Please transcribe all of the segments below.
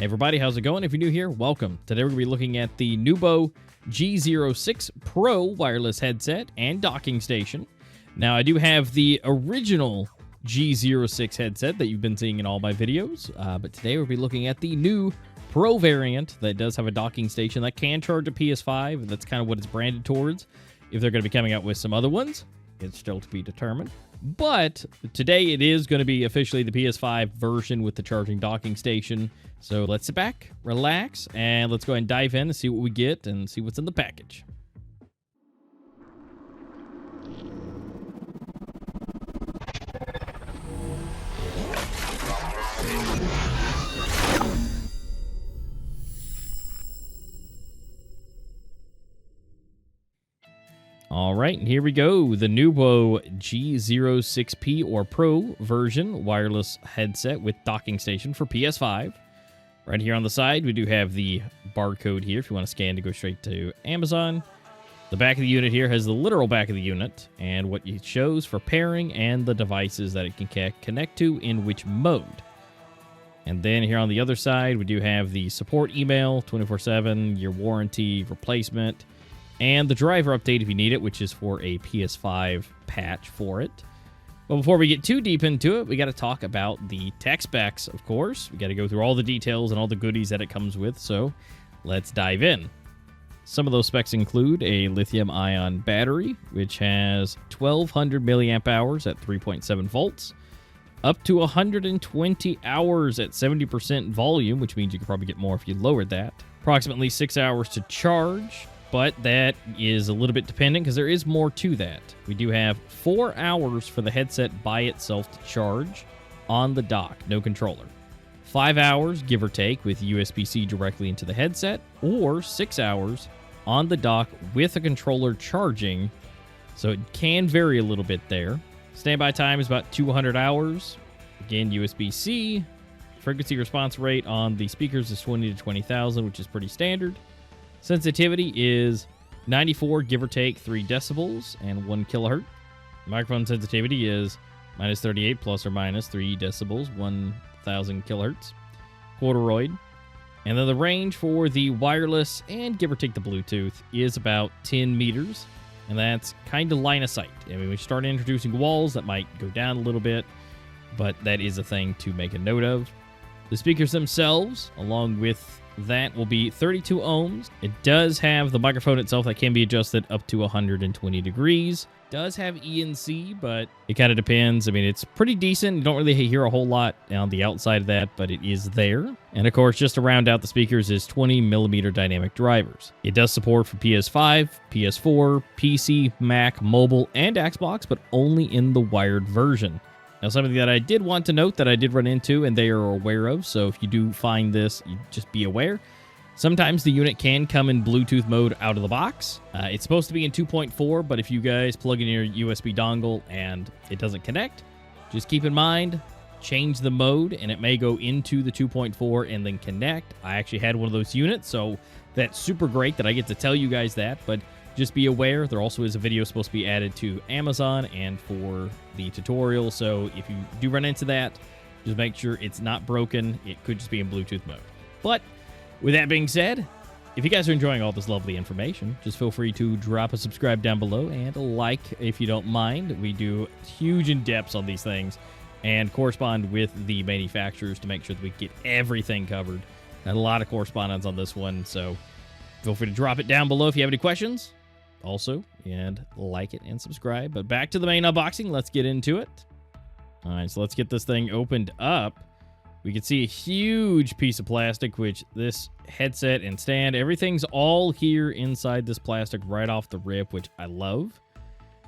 Hey everybody, how's it going? If you're new here, welcome. Today we're going to be looking at the Nubwo G06 Pro wireless headset and docking station. Now, I do have the original G06 headset that you've been seeing in all my videos, but today we'll be looking at the new Pro variant that does have a docking station that can charge a PS5, and that's kind of what it's branded towards. If they're going to be coming out with some other ones, it's still to be determined. But today it is going to be officially the PS5 version with the charging docking station. So let's sit back, relax, and let's go ahead and dive in and see what we get and see what's in the package. All right, and here we go. The Nubwo G06P or Pro version wireless headset with docking station for PS5. Right here on the side, we do have the barcode here if you want to scan to go straight to Amazon. The back of the unit here has the literal back of the unit and what it shows for pairing and the devices that it can connect to in which mode. And then here on the other side, we do have the support email, 24/7, your warranty, replacement, and the driver update if you need it, which is for a PS5 patch for it. But before we get too deep into it, we got to talk about the tech specs, of course. We got to go through all the details and all the goodies that it comes with, so let's dive in. Some of those specs include a lithium-ion battery, which has 1200 milliamp hours at 3.7 volts, up to 120 hours at 70% volume, which means you could probably get more if you lowered that. Approximately 6 hours to charge, but that is a little bit dependent because there is more to that. We do have 4 hours for the headset by itself to charge on the dock, no controller. 5 hours, give or take, with USB-C directly into the headset, or 6 hours on the dock with a controller charging, so it can vary a little bit there. Standby time is about 200 hours. Again, USB-C. Frequency response rate on the speakers is 20 to 20,000, which is pretty standard. Sensitivity is 94, give or take, 3 decibels and 1 kilohertz. Microphone sensitivity is minus 38 plus or minus 3 decibels, 1,000 kilohertz. Corduroid. And then the range for the wireless and give or take the Bluetooth is about 10 meters. And that's kind of line of sight. I mean, we start introducing walls, that might go down a little bit, but that is a thing to make a note of. The speakers themselves, along with that, will be 32 ohms. It does have the microphone itself that can be adjusted up to 120 degrees. Does have ENC, but it kind of depends. I mean, it's pretty decent. You don't really hear a whole lot on the outside of that, but it is there. And of course, just to round out the speakers is 20 millimeter dynamic drivers. It does support for PS5, PS4, PC, Mac, mobile, and Xbox, but only in the wired version. Now, something that I did want to note that I did run into and they are aware of, so if you do find this, you just be aware. Sometimes the unit can come in Bluetooth mode out of the box. It's supposed to be in 2.4, but if you guys plug in your USB dongle and it doesn't connect, just keep in mind, change the mode and it may go into the 2.4 and then connect. I actually had one of those units, so that's super great that I get to tell you guys that, but just be aware, there also is a video supposed to be added to Amazon and for the tutorial, so if you do run into that, just make sure it's not broken. It could just be in Bluetooth mode. But with that being said, if you guys are enjoying all this lovely information, just feel free to drop a subscribe down below and a like if you don't mind. We do huge in-depths on these things and correspond with the manufacturers to make sure that we get everything covered. Had a lot of correspondence on this one, so feel free to drop it down below if you have any questions. Also, and like it and subscribe. But back to the main unboxing. Let's get into it. All right, so let's get this thing opened up. We can see a huge piece of plastic, which this headset and stand, everything's all here inside this plastic right off the rip, which I love.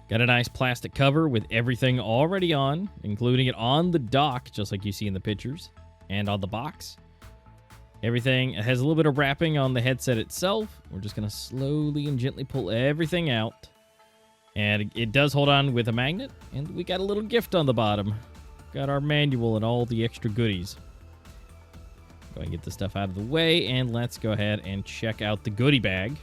Got a nice plastic cover with everything already on, including it on the dock, just like you see in the pictures, and on the box. Everything has a little bit of wrapping on the headset itself. We're just going to slowly and gently pull everything out. And it does hold on with a magnet. And we got a little gift on the bottom. Got our manual and all the extra goodies. Go ahead and get this stuff out of the way. And let's go ahead and check out the goodie bag.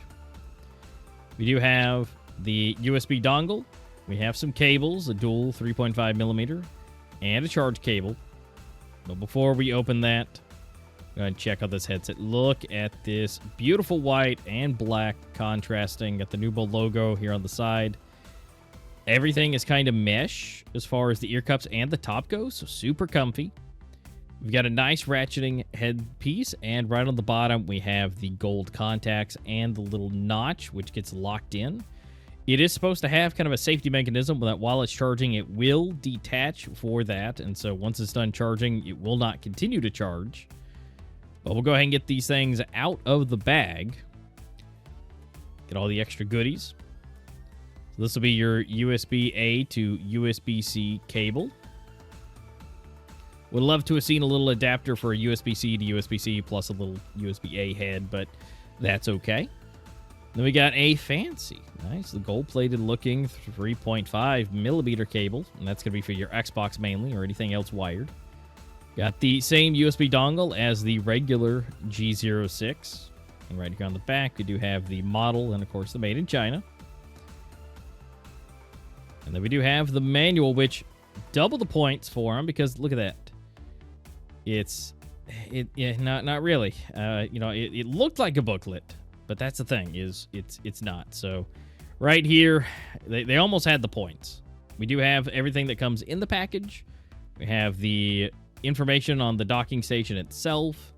We do have the USB dongle. We have some cables, a dual 3.5 millimeter, and a charge cable. But before we open that, Go ahead and check out this headset. Look at this beautiful white and black contrasting. Got the Nubwo logo here on the side. Everything is kind of mesh as far as the ear cups and the top goes, so super comfy. We've got a nice ratcheting headpiece, and right on the bottom we have the gold contacts and the little notch, which gets locked in. It is supposed to have kind of a safety mechanism that while it's charging, it will detach for that, and so once it's done charging, it will not continue to charge. But we'll go ahead and get these things out of the bag. Get all the extra goodies. So this will be your USB-A to USB-C cable. Would love to have seen a little adapter for a USB-C to USB-C plus a little USB-A head, but that's okay. Then we got a fancy, nice, the gold-plated looking 3.5 millimeter cable, and that's going to be for your Xbox mainly or anything else wired. Got the same USB dongle as the regular G06. And right here on the back, we do have the model and, of course, the made in China. And then we do have the manual, which double the points for them because look at that. Not really. It looked like a booklet, but that's the thing is it's not. So right here, they almost had the points. We do have everything that comes in the package. We have the information on the docking station itself,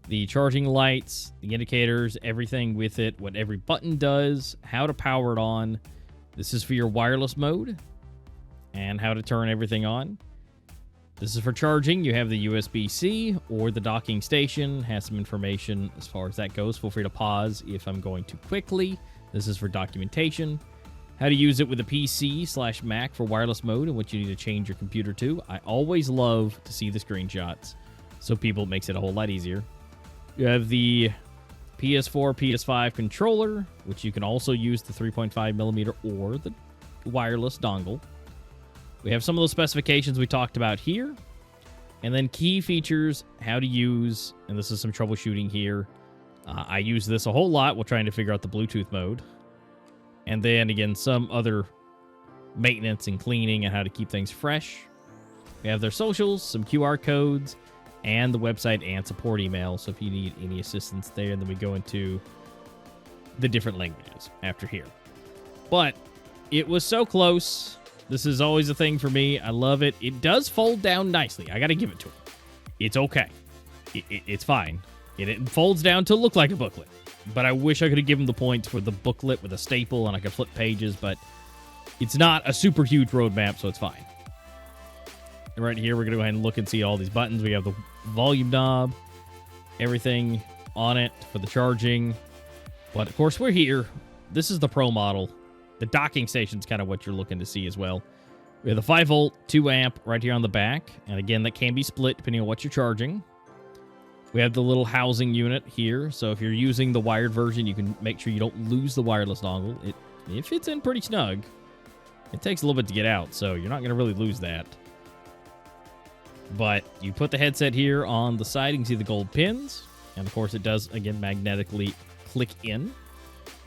the charging lights, the indicators, everything with it, what every button does, how to power it on. This is for your wireless mode and how to turn everything on. This is for charging. You have the USB-C or the docking station. Has some information as far as that goes. Feel free to pause if I'm going too quickly. This is for documentation. How to use it with a PC/Mac for wireless mode and what you need to change your computer to. I always love to see the screenshots, so people makes it a whole lot easier. You have the PS4, PS5 controller, which you can also use the 3.5 millimeter or the wireless dongle. We have some of those specifications we talked about here. And then key features, how to use, and this is some troubleshooting here. I use this a whole lot while trying to figure out the Bluetooth mode. And then, again, some other maintenance and cleaning and how to keep things fresh. We have their socials, some QR codes, and the website and support email. So if you need any assistance there, and then we go into the different languages after here. But it was so close. This is always a thing for me. I love it. It does fold down nicely. I got to give it to it. It's okay. It's fine. It folds down to look like a booklet. But I wish I could have given the points for the booklet with a staple and I could flip pages. But it's not a super huge roadmap, so it's fine. And right here, we're going to go ahead and look and see all these buttons. We have the volume knob, everything on it for the charging. But, of course, we're here. This is the Pro model. The docking station is kind of what you're looking to see as well. We have the 5-volt, 2-amp right here on the back. And again, that can be split depending on what you're charging. We have the little housing unit here. So if you're using the wired version, you can make sure you don't lose the wireless dongle. It fits in pretty snug. It takes a little bit to get out, so you're not going to really lose that. But you put the headset here on the side. You can see the gold pins. And, of course, it does, again, magnetically click in.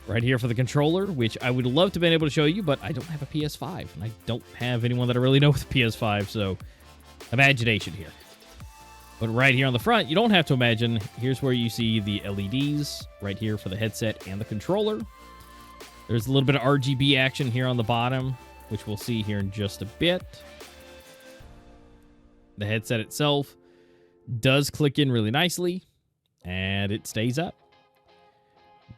Right here for the controller, which I would love to have been able to show you, but I don't have a PS5, and I don't have anyone that I really know with a PS5, so imagination here. But right here on the front, you don't have to imagine. Here's where you see the LEDs right here for the headset and the controller. There's a little bit of RGB action here on the bottom, which we'll see here in just a bit. The headset itself does click in really nicely, and it stays up.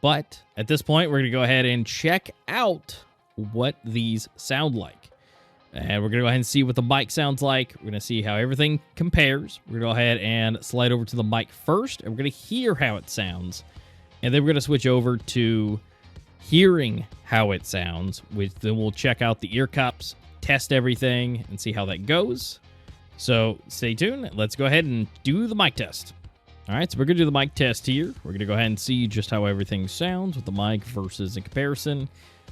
But at this point, we're going to go ahead and check out what these sound like. And we're going to go ahead and see what the mic sounds like. We're going to see how everything compares. We're going to go ahead and slide over to the mic first, and we're going to hear how it sounds. And then we're going to switch over to hearing how it sounds, which then we'll check out the ear cups, test everything, and see how that goes. So stay tuned. Let's go ahead and do the mic test. All right, so we're going to do the mic test here. We're going to go ahead and see just how everything sounds with the mic versus in comparison.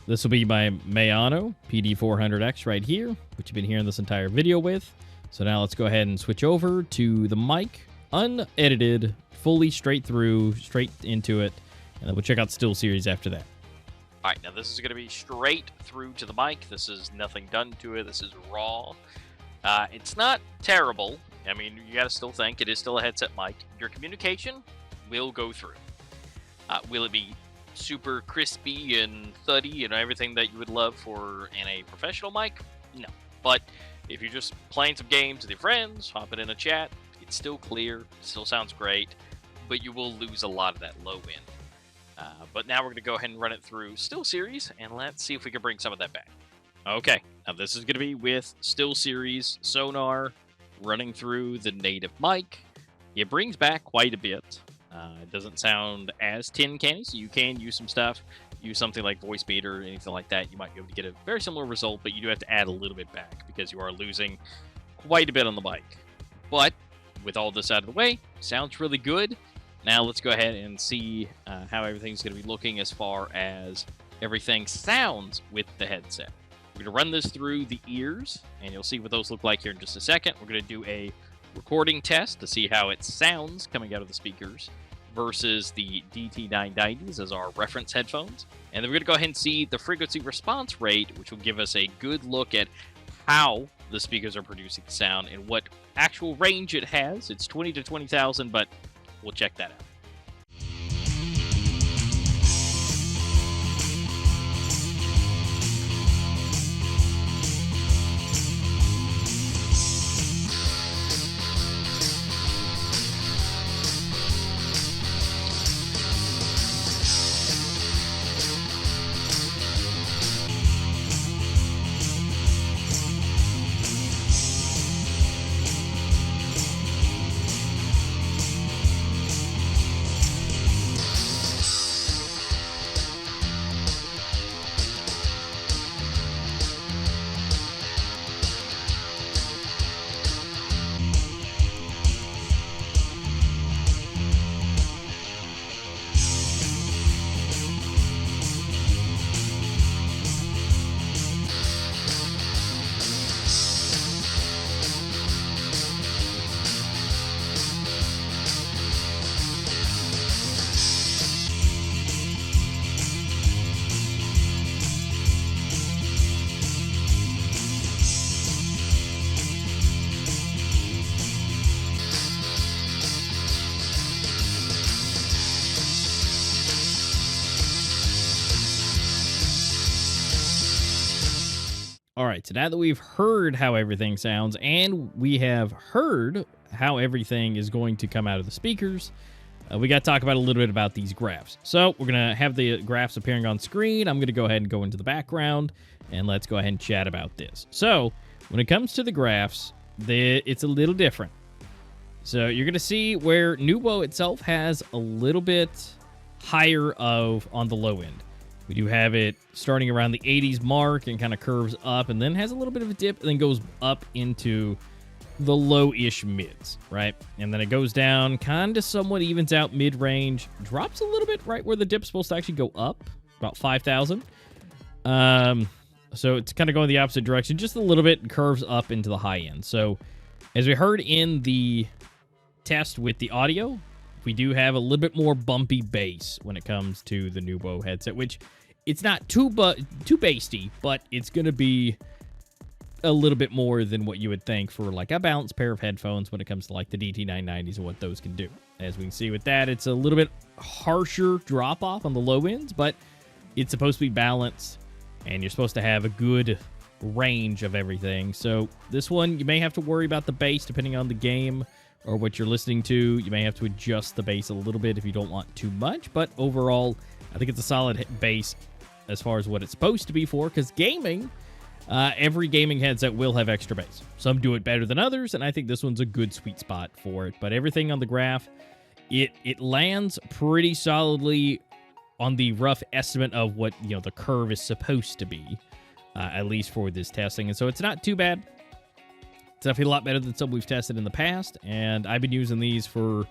This will be my Mayano PD400X right here, which you've been hearing this entire video with. So now let's go ahead and switch over to the mic, unedited, fully straight through, straight into it, and then we'll check out Still Series after that. All right, now this is going to be straight through to the mic. This is nothing done to it. This is raw. It's not terrible. I mean, you got to still think it is still a headset mic. Your communication will go through. Will it be super crispy and thuddy and everything that you would love for in a professional mic? No. But if you're just playing some games with your friends, hopping in a chat, it's still clear, still sounds great, but you will lose a lot of that low end. But now we're going to go ahead and run it through SteelSeries, and let's see if we can bring some of that back. Okay, now this is going to be with SteelSeries sonar running through the native mic. It brings back quite a bit. It doesn't sound as tin canny, so you can use some stuff. Use something like voice meter or anything like that. You might be able to get a very similar result, but you do have to add a little bit back because you are losing quite a bit on the mic. But with all this out of the way, sounds really good. Now let's go ahead and see how everything's going to be looking as far as everything sounds with the headset. We're going to run this through the ears, and you'll see what those look like here in just a second. We're going to do a recording test to see how it sounds coming out of the speakers versus the DT990s as our reference headphones. And then we're going to go ahead and see the frequency response rate, which will give us a good look at how the speakers are producing sound and what actual range it has. It's 20 to 20,000, but we'll check that out. All right, so now that we've heard how everything sounds and we have heard how everything is going to come out of the speakers, we got to talk about a little bit about these graphs. So we're going to have the graphs appearing on screen. I'm going to go ahead and go into the background, and let's go ahead and chat about this. So when it comes to the graphs, it's a little different. So you're going to see where Nubwo itself has a little bit higher on the low end. We do have it starting around the 80s mark and kind of curves up and then has a little bit of a dip and then goes up into the low-ish mids, right? And then it goes down, kind of somewhat evens out mid-range, drops a little bit right where the dip's supposed to actually go up, about 5,000. So it's kind of going the opposite direction, just a little bit, and curves up into the high end. So as we heard in the test with the audio, we do have a little bit more bumpy bass when it comes to the Nubwo headset, which it's not too bassy, but it's going to be a little bit more than what you would think for like a balanced pair of headphones when it comes to like the DT990s and what those can do. As we can see with that, it's a little bit harsher drop off on the low ends, but it's supposed to be balanced and you're supposed to have a good range of everything. So this one, you may have to worry about the bass depending on the game or what you're listening to. You may have to adjust the bass a little bit if you don't want too much, but overall, I think it's a solid bass as far as what it's supposed to be for, because gaming, every gaming headset will have extra bass. Some do it better than others, and I think this one's a good sweet spot for it. But everything on the graph, it lands pretty solidly on the rough estimate of what the curve is supposed to be, at least for this testing. And so it's not too bad. It's definitely a lot better than some we've tested in the past, and I've been using these for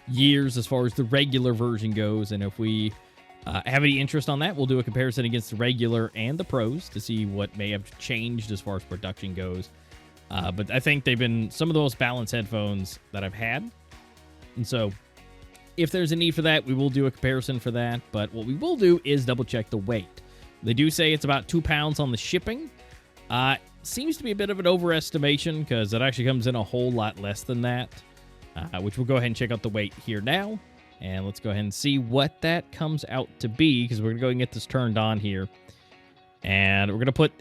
years as far as the regular version goes. And if we have any interest on that, we'll do a comparison against the regular and the pros to see what may have changed as far as production goes. But I think they've been some of the most balanced headphones that I've had. And so if there's a need for that, we will do a comparison for that. But what we will do is double check the weight. They do say it's about 2 pounds on the shipping. seems to be a bit of an overestimation because it actually comes in a whole lot less than that, which we'll go ahead and check out the weight here now. And let's go ahead and see what that comes out to be, because we're going to go and get this turned on here. And we're going to put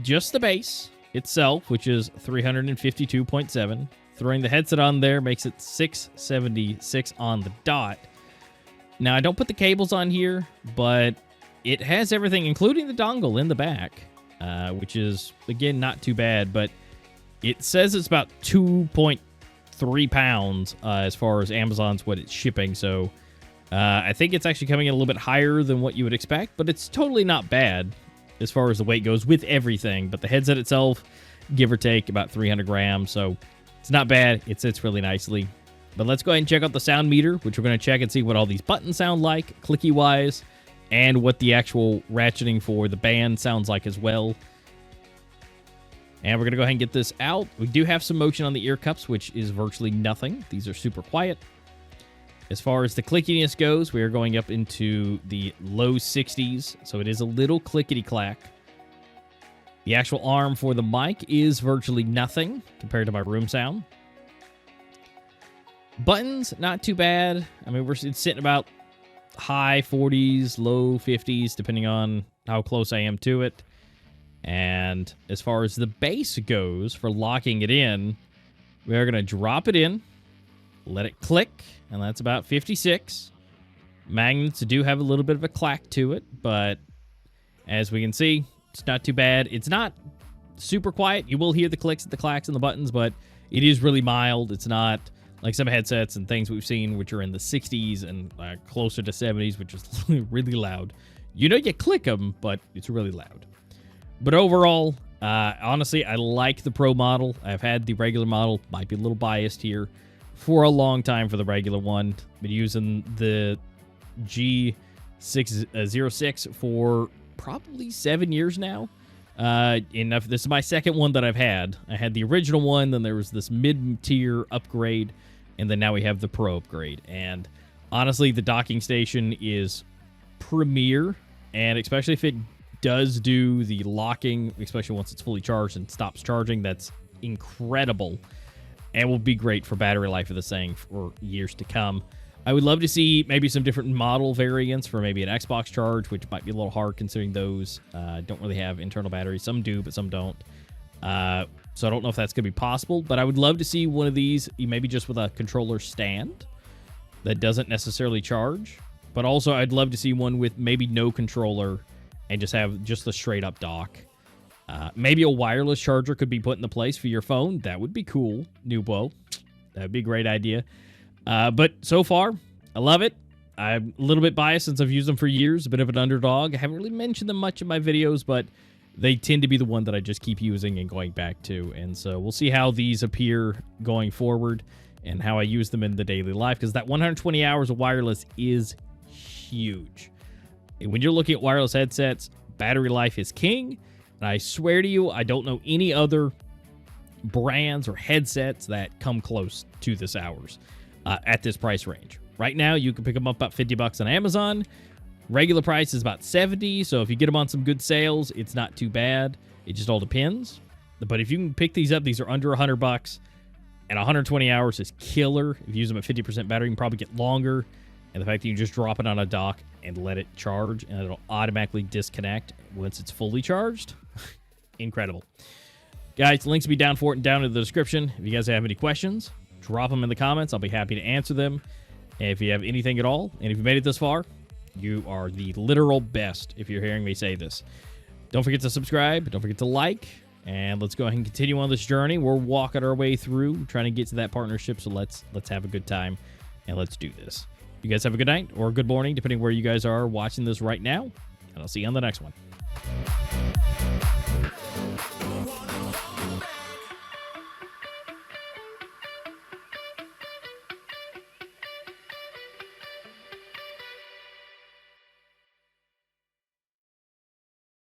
just the base itself, which is 352.7. Throwing the headset on there makes it 676 on the dot. Now, I don't put the cables on here, but it has everything, including the dongle in the back, which is, again, not too bad. But it says it's about 2.3 pounds as far as Amazon's what it's shipping. So I think it's actually coming in a little bit higher than what you would expect, but it's totally not bad as far as the weight goes with everything. But the headset itself, give or take, about 300 grams. So it's not bad. It sits really nicely. But let's go ahead and check out the sound meter, which we're going to check and see what all these buttons sound like, clicky-wise, and what the actual ratcheting for the band sounds like as well. And we're going to go ahead and get this out. We do have some motion on the ear cups, which is virtually nothing. These are super quiet. As far as the clickiness goes, we are going up into the low 60s, so it is a little clickety-clack. The actual arm for the mic is virtually nothing compared to my room sound. Buttons, not too bad. I mean, it's sitting about high 40s, low 50s, depending on how close I am to it. And as far as the base goes for locking it in, we're going to drop it in, let it click, and that's about 56. Magnets do have a little bit of a clack to it, but as we can see, it's not too bad. It's not super quiet. You will hear the clicks, the clacks, and the buttons, but it is really mild. It's not like some headsets and things we've seen, which are in the 60s and closer to 70s, which is really loud. You know, you click them, but it's really loud. But overall, honestly, I like the Pro model. I've had the regular model, might be a little biased here, for a long time for the regular one. Been using the G06 for probably 7 years now. This is my second one that I've had. I had the original one, then there was this mid-tier upgrade, and then now we have the Pro upgrade. And honestly, the docking station is premier, and especially if it does do the locking, especially once it's fully charged and stops charging, that's incredible and will be great for battery life of this thing for years to come. I would love to see maybe some different model variants for maybe an Xbox charge, which might be a little hard considering those don't really have internal batteries. Some do, but some don't. So I don't know if that's going to be possible, but I would love to see one of these, maybe just with a controller stand that doesn't necessarily charge. But also I'd love to see one with maybe no controller and just have just the straight up dock. Maybe a wireless charger could be put into place for your phone. That would be cool, Nubwo. That would be a great idea. But so far, I love it. I'm a little bit biased since I've used them for years, a bit of an underdog. I haven't really mentioned them much in my videos, but they tend to be the one that I just keep using and going back to. And so we'll see how these appear going forward and how I use them in the daily life, because that 120 hours of wireless is huge. And when you're looking at wireless headsets, battery life is king. And I swear to you, I don't know any other brands or headsets that come close to this hours at this price range. Right now, you can pick them up about $50 on Amazon. Regular price is about $70, so if you get them on some good sales, it's not too bad. It just all depends. But if you can pick these up, these are under $100, and 120 hours is killer. If you use them at 50% battery, you can probably get longer. And the fact that you can just drop it on a dock and let it charge, and it'll automatically disconnect once it's fully charged. Incredible. Guys, links will be down for it and down in the description. If you guys have any questions, drop them in the comments. I'll be happy to answer them. And if you have anything at all, and if you made it this far, you are the literal best if you're hearing me say this. Don't forget to subscribe. Don't forget to like. And let's go ahead and continue on this journey. We're walking our way through, trying to get to that partnership. So let's have a good time, and let's do this. You guys have a good night or a good morning, depending where you guys are watching this right now. And I'll see you on the next one.